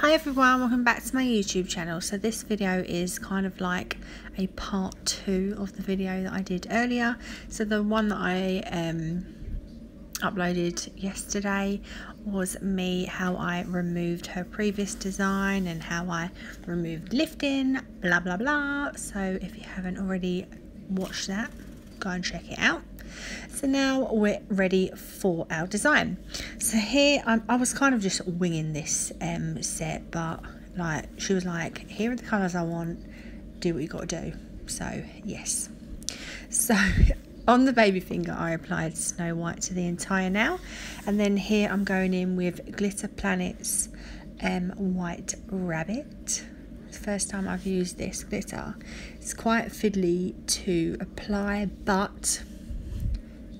Hi everyone, welcome back to my YouTube channel. So this video is kind of like a part 2 of the video that I did earlier. So the one that I uploaded yesterday was me, how I removed her previous design and how I removed lifting, blah blah blah. So if you haven't already watched that, go and check it out. So now we're ready for our design. So here I was kind of just winging this set, but like she was like, here are the colours I want, do what you got to do. So yes, so on the baby finger I applied Snow White to the entire nail, and then here I'm going in with Glitter Planet's White Rabbit. It's the first time I've used this glitter. It's quite fiddly to apply, but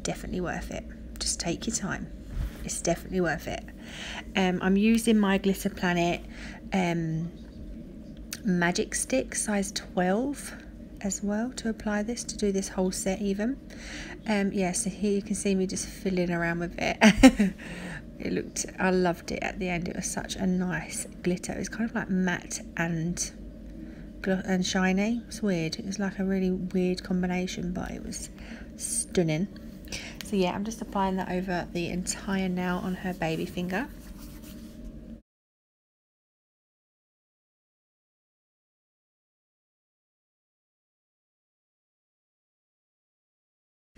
definitely worth it. Just take your time, it's definitely worth it. I'm using my Glitter Planet magic stick size 12 as well to apply this, to do this whole set even. Yeah, so here you can see me just fiddling around with it. I loved it at the end. It was such a nice glitter. It was kind of like matte and shiny. It's weird. It was like a really weird combination, but it was stunning. So yeah, I'm just applying that over the entire nail on her baby finger.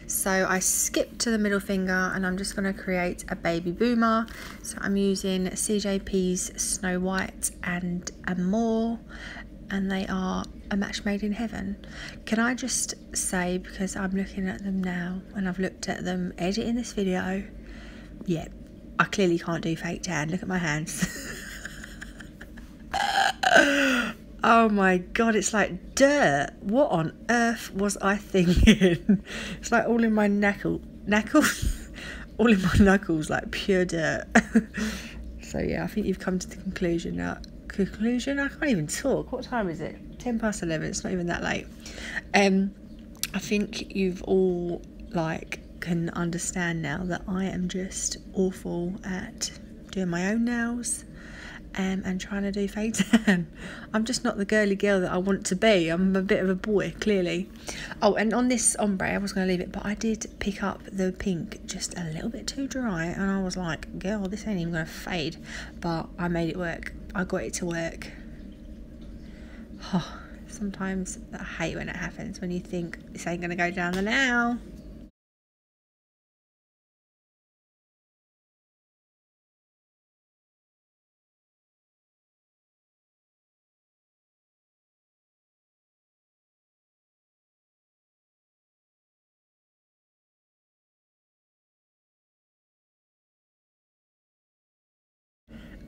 So I skipped to the middle finger and I'm just going to create a baby boomer. So I'm using CJP's Snow White and Amor, and they are a match made in heaven. Can I just say, because I'm looking at them now and I've looked at them editing this video, yeah, I clearly can't do fake tan. Look at my hands. Oh my god, it's like dirt. What on earth was I thinking? It's like all in my knuckles, all in my knuckles, like pure dirt. So yeah, I think you've come to the conclusion now. I can't even talk. What time is it? 10 past 11. It's not even that late. I think you've all can understand now that I am just awful at doing my own nails and trying to do fake tan. I'm just not the girly girl that I want to be. I'm a bit of a boy, clearly. Oh, and on this ombre, I was going to leave it, but I did pick up the pink just a little bit too dry, and I was like, girl, this ain't even going to fade. But I made it work. I got it to work. Oh, sometimes I hate when it happens, when you think this ain't going to go down the nail.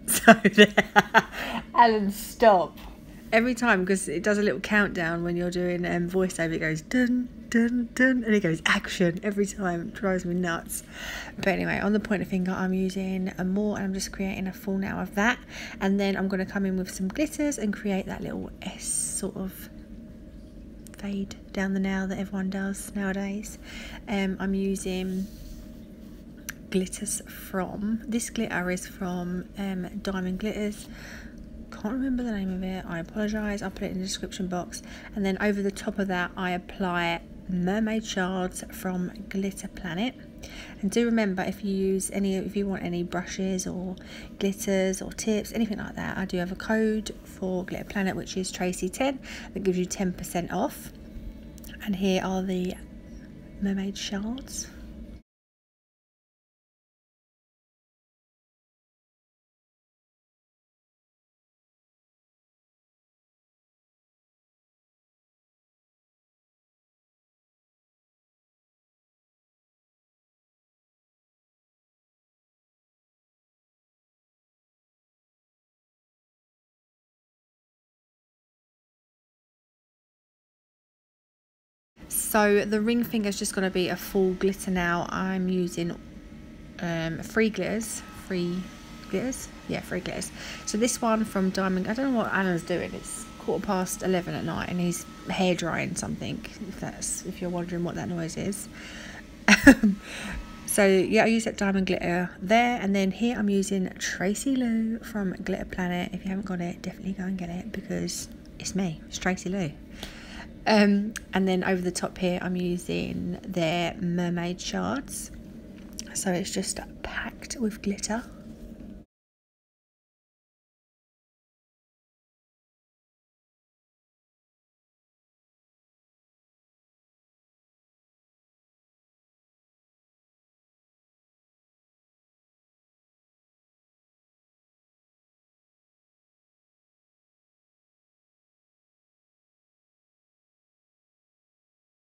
So Alan, stop. Every time, because it does a little countdown when you're doing voiceover, it goes dun dun dun and it goes action every time. It drives me nuts. But anyway, on the pointer finger I'm using Amor, and I'm just creating a full nail of that, and then I'm going to come in with some glitters and create that little S sort of fade down the nail that everyone does nowadays. I'm using glitters from, this glitter is from Diamond Glitters. Can't remember the name of it, I apologise, I'll put it in the description box. And then over the top of that I apply Mermaid shards from Glitter Planet. And do remember, if you want any brushes or glitters or tips, anything like that, I do have a code for Glitter Planet, which is Tracy 10, that gives you 10% off. And here are the Mermaid shards. So the ring finger is just going to be a full glitter now. I'm using three glitters. So this one from Diamond, I don't know what Alan's doing, it's 11:15 at night and he's hair drying something, if you're wondering what that noise is. So yeah, I use that diamond glitter there, and then here I'm using Tracy Lou from Glitter Planet. If you haven't got it, definitely go and get it because it's me, it's Tracy Lou. And then over the top here I'm using their Mermaid shards, so it's just packed with glitter.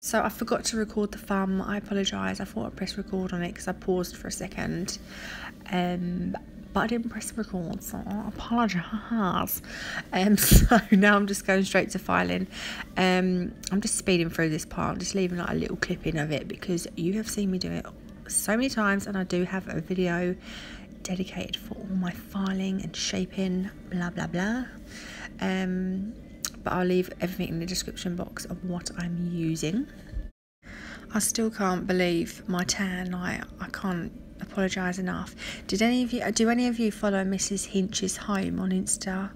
So I forgot to record the thumb. I apologise. I thought I pressed record on it because I paused for a second, but I didn't press record, so I apologise. So now I'm just going straight to filing. I'm just speeding through this part. I'm just leaving like a little clipping of it because you have seen me do it so many times, and I do have a video dedicated for all my filing and shaping, blah blah blah. But I'll leave everything in the description box of what I'm using. I still can't believe my tan. I can't apologise enough. Do any of you follow Mrs. Hinch's Home on Insta?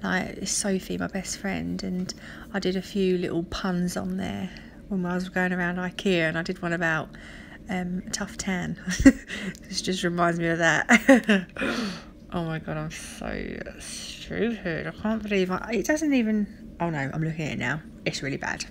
Like, it's Sophie, my best friend, and I did a few little puns on there when I was going around IKEA, and I did one about a tough tan. This just reminds me of that. Oh my god, I'm so stupid. I can't believe it doesn't even... Oh no, I'm looking at it now. It's really bad.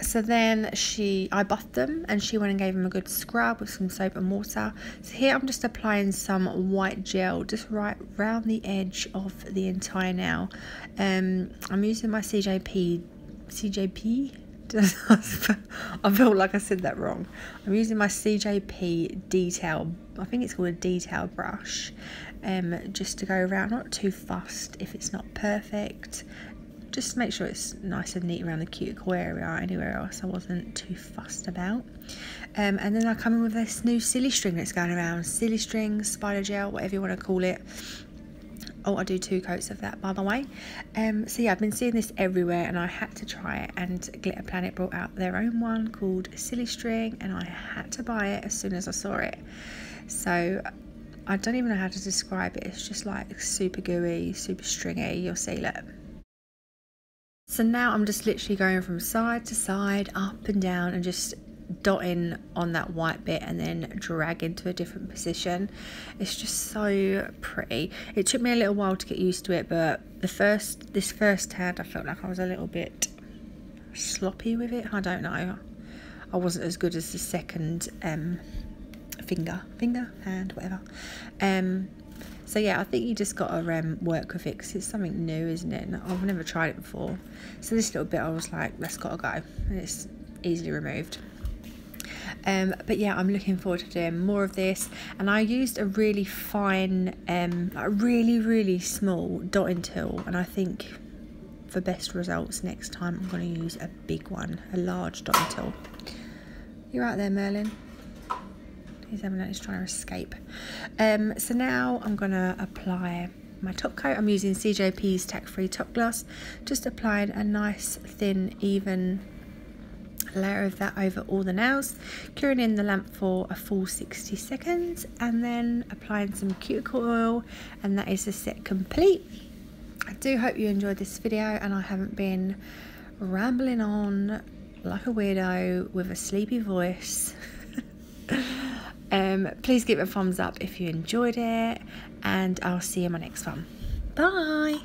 So then I buffed them, and she went and gave them a good scrub with some soap and water. So here I'm just applying some white gel just right round the edge of the entire nail. I'm using my CJP. I feel like I said that wrong. I'm using my CJP detail, I think it's called a detail brush, just to go around, not too fussed if it's not perfect. Just make sure it's nice and neat around the cuticle area. Anywhere else I wasn't too fussed about. And then I come in with this new silly string that's going around. Silly string, spider gel, whatever you want to call it. Oh, I do 2 coats of that, by the way. So yeah, I've been seeing this everywhere and I had to try it, and Glitter Planet brought out their own one called Silly String, and I had to buy it as soon as I saw it. So I don't even know how to describe it. It's just like super gooey, super stringy. You'll see, look. So now I'm just literally going from side to side, up and down, and just dotting on that white bit and then dragging to a different position. It's just so pretty. It took me a little while to get used to it, but this first hand I felt like I was a little bit sloppy with it. I don't know. I wasn't as good as the second hand, whatever. So yeah, I think you just got to work with it because it's something new, isn't it? And I've never tried it before. So this little bit I was like, that's got to go. And it's easily removed. But yeah, I'm looking forward to doing more of this. And I used a really fine, a really small dotting tool. And I think for best results next time, I'm going to use a big one, a large dotting tool. You're right there, Merlin. He's trying to escape. So now I'm going to apply my top coat. I'm using CJP's Tack Free Top Gloss. Just applying a nice, thin, even layer of that over all the nails. Curing in the lamp for a full 60 seconds. And then applying some cuticle oil. And that is the set complete. I do hope you enjoyed this video and I haven't been rambling on like a weirdo with a sleepy voice. Please give it a thumbs up if you enjoyed it, and I'll see you in my next one. Bye.